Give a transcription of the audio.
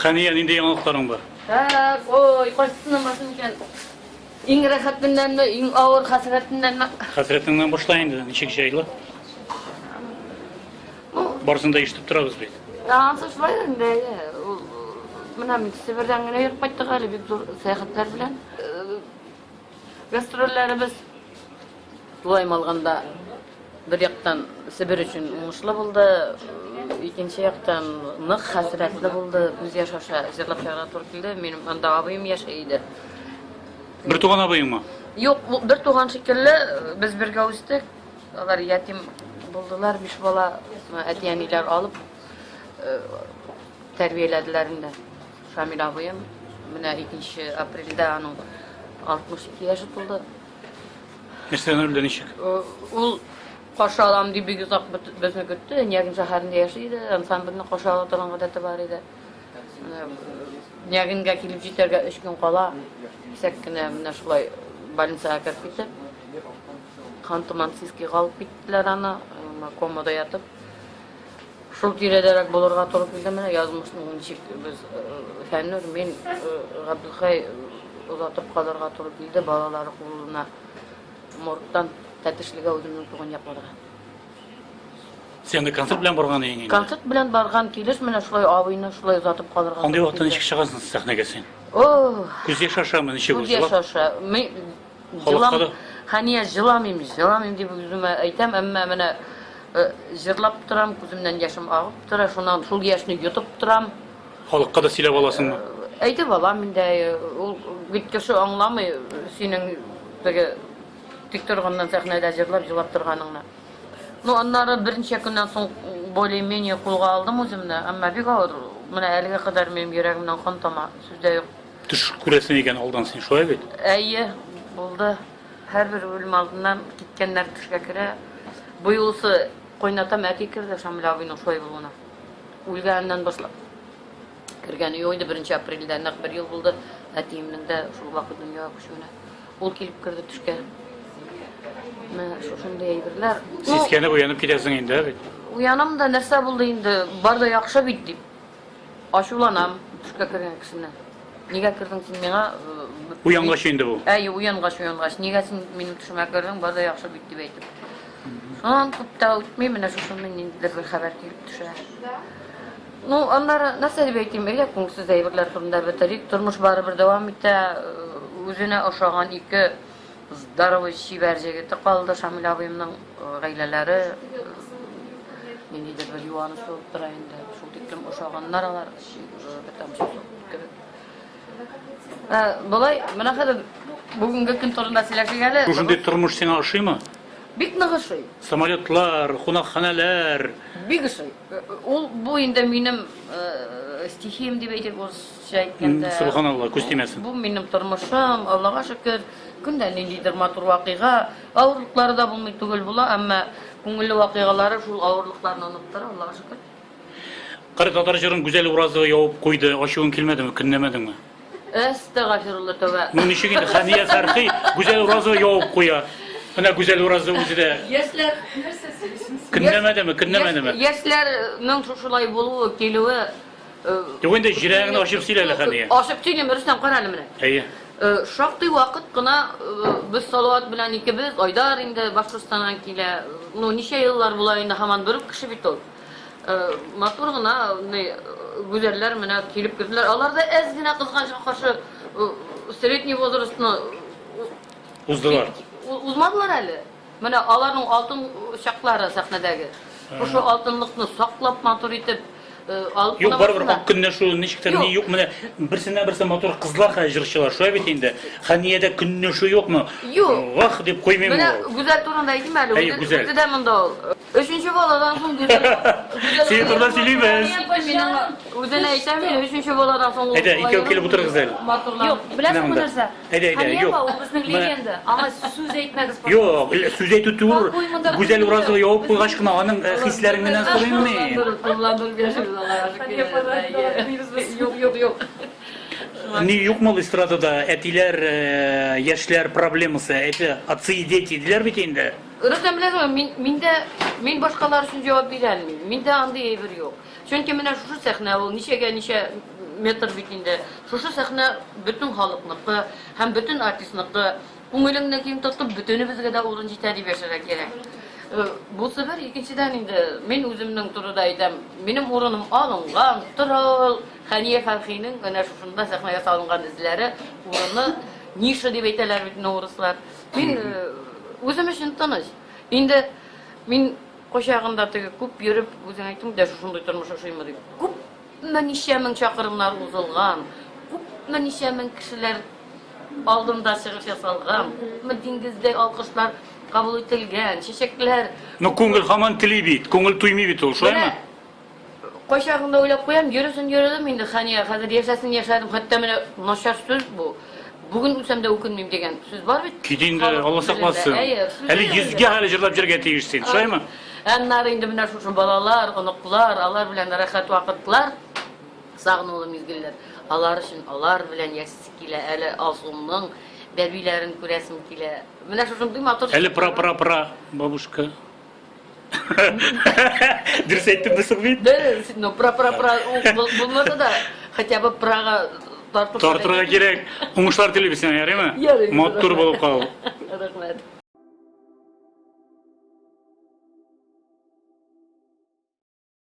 Haniye ninde yanılıklarың var? Ha, oy, koştunamasın eken. İň rahatından, iň awır hasretinden. Hasretinden başlayın nişek şeyle. Barısında işitip turabız bey. Ansa şulay ende. Mına mitse birden gene ýürüp gaýtdyk hali bir zor seyahatler bilen. Gastrollerimiz doýum alganda bir ýakdan Sibir üçin uňuşly boldy. İkinci ýakdan nyk hasretli boldy. Biz ýaşaşa jyrlap ýara tur kildi. Menim anda abym ýaşaýdy. Bir tuğan abayın mı? Yok, bir tuğan şekilli biz birge östek. Olar yatim buldular, bir bala etiyaniler alıp terbiyeledilerinde. Şamil abim, mine 2 April'de anın 62 yaşı buldu. Nereden öldü nişek? Ul koşa alam diye bir güzel bezme götü, Niyagin şaharında yaşıydı. İnsan birine koşa alatırın gadeti var idi. Niyagin'e kilip jiterge 3 gün kala. Sekkine mine şulay больницага kirip gitip. Kantıman siski kalıp gittiler ana, komada yatıp. Şul tirederek bolurga turup bildim mene yazmışsın nişik biz fennur men Abdülkay uzatıp kalırga turup bildi balaları kuluna morgdan tetişlige özümün tuğun yapmadıga. Sen de konsert bilen bargan eýin. Konsert bilen bargan kiliş mene şulay abyna şulay uzatıp kalırga. Kanday wagtda nişek çygasyň sahnege sen? Oh, Göz ýaşaşamy nişek göz bolsa? ýaşaşa. Men Halykda haniye jylamym diýip özüme aýtam, emma mene jyrlap turam, gözümden ýaşym agyp tura, şondan şul ýaşyny ýutup turam. halykka da silep alasyňmy? Aýdyp alam minde, ol gitkeşi aňlamy, seniň bege tik turgandan sahnada jyrlap turganyňy. No onları birinçi günden soň bolýa-menýe kulga aldym özümde, emma bek awır. Mene elge kadar menim ýüregimden kan tama, süzde ýok. Düş kuresin eken aldan sen şoýa bet. Äýe, boldy. Her bir ölüm aldından gitkenler düşke kire. Bu ýylsy Koynatam äti kirdi Şamil abynyň şoý bolgyna. Ulganydan başlap. Kirgeni ýoýdy 1 Aprilde, nak bir ýyl boldy. Ätimden de şu wagt dünýä kuşuna. Ol kilip kirdi düşke. Men şoşunday ýerler. Siz kene uyanıp gidersiň indi bet. Uyanam da nerse boldy indi. Barda ýakşa bitdi. Aşulanam düşke kirgen kişine. Niga kirdiň sen meňa? Uyangaş indi bu. Äýe, uyangaş. Niga sen menim düşüme kirdiň? Barda ýakşa bitdi beýdim. Şondan köpde ötmey mene şoşundan indiler bir haber kelip düşer. No, onlara nasıl beýtim? Eýle köňsüz aýbyrlar turunda biterik. Turmuş bary bir dowam etdi. Özüne oşagan 2 zdarowy şiberjegeti kaldy Şamil abymyň gaýlalary. Meni de bir ýuwany soňup duraýyndy. Şol dikim oşaganlar alar betamşy. Bolay, mena hada bugünkü gün turunda sileşigeli. Uşunday turmuş seňe aşymy? Bik nıgışı. Samolyotlar, hunakhaneler. Bik ışı. Ol bu indi menim stihim diýip aýdyp o şeýkende. Subhanallah, köstümesin. Bu menim turmuşum, Allaha şükür. Günde nindidir matur wakyga, awurlyklary da bolmaý tugul bola, emma köňüllü wakygalary şol awurlyklaryny unutdyr, Allaha şükür. Qara tatar jyryň güzel urazygy ýawyp goýdy, aşygyň kelmedimi, kinnemedimi? Estağfirullah tövbe. Bu nişe gidi haniye farky, güzel urazygy ýawyp goýar. Ana güzel urazy özüde. Yesler Kinnemedimi? Yesler men şolay bolup kelüwi. Degende jirägini aşyp sileli haniye. Aşyp silem Rüstem Qaraly mene. Eýe. Şakty wagt gına biz salawat bilen ikimiz aýdar indi Başkürdistandan kile. No niçe ýyllar bulaýynda haman bir kişi bit ol. Matur gına güzeller mene kelip girdiler. Alarda ezgine kızgançyga karşı sredni возрастны Uzdular. Uzmadılar hali. Mene alaryň altın şaklary sahnadagy. Şu altınlykny saklap matur etip alıp Yok baribir ok günne şu nişiklerni yok mene birsine birse motor kızlar jyrçylar şoýa bit indi. Haniyede günne şu ýokmy? Yok. Wah dep goýmaým. Mene güzel turunda aýdym hali. Özü de munda ol. 3-nji baladan soň güzel. Sen turda silýbes. Özüne aýtam, 3-nji baladan soň. Ede, iki kelip otur gyzel. Yok, bilasizmi bu narsa? Ede, yok. O bizning legenda, ama söz aýtmagys. Yok, söz aýtup dur. Güzel urazygy ýawyp goýgaçkyna anyň hislerinden soraýym men. Turlandyrıp ýaşaýar Allaha şükür. Yok. Не юкмал эстрадада этилер яшьләр проблемасы, эти отцы и дети диләр бит инде. Rüstem men başkalar üçün cevap berelmeyim. Minde anda bir yok. Çünkü mene şu sahne ol, nişe метр бит инде. Шушы сәхнә бөтен халыкныкы һәм бөтен артистныкы. Күңелеңне киң тотып, бөтенебезгә дә урын җитә дип яшәргә кирәк. Бу сәфәр икенчедән инде мин үземнең турыда әйтәм. Минем урыным алынган, торал. Хәния Фәрхинең менә шушында сәхнәгә салынган эзләре, урыны ниша дип әйтәләр бит урыслар. Мин үзем өчен тыныч. Инде мин кочагында теге күп йөреп, үзең әйттең дә шушындай тормыш ашыймы дип. Күпме ничә мең чакрымнар узылган, күпме ничә мең кешеләр алдында чыгыш ясалган, күпме диңгездә алкышлар кабул ителгән, чәчәкләр. Ну күңел һаман тели бит, күңел туймый бит ул, шулаймы? Кочагында уйлап куям, йөресен инде Хания, хәзер яшәсен яшәдем, хәтта менә начар сүз бу. Бүген үлсәм дә үкенмим дигән сүз бар бит. Кит инде, Алла сакласын. Әле йөзгә хәле җырлап җиргә тиешсең, шулаймы? Аннары инде менә шушы балалар, оныклар, алар белән рәхәт вакытлар, сагынулы мизгелләр. Алар өчен алар белән яшәсе килә, әле Азумның бәбиләрен күрәсем килә. Менә шушындый матур. Әле пра бабушка. Дөрес әйттем бисең бит? Дөрес, ну пра булмаса да, хотя бы Прага тартырга кирәк. Уңышлар телибез сиңа, ярыймы? Ярый. Матур булып кал. Рәхмәт.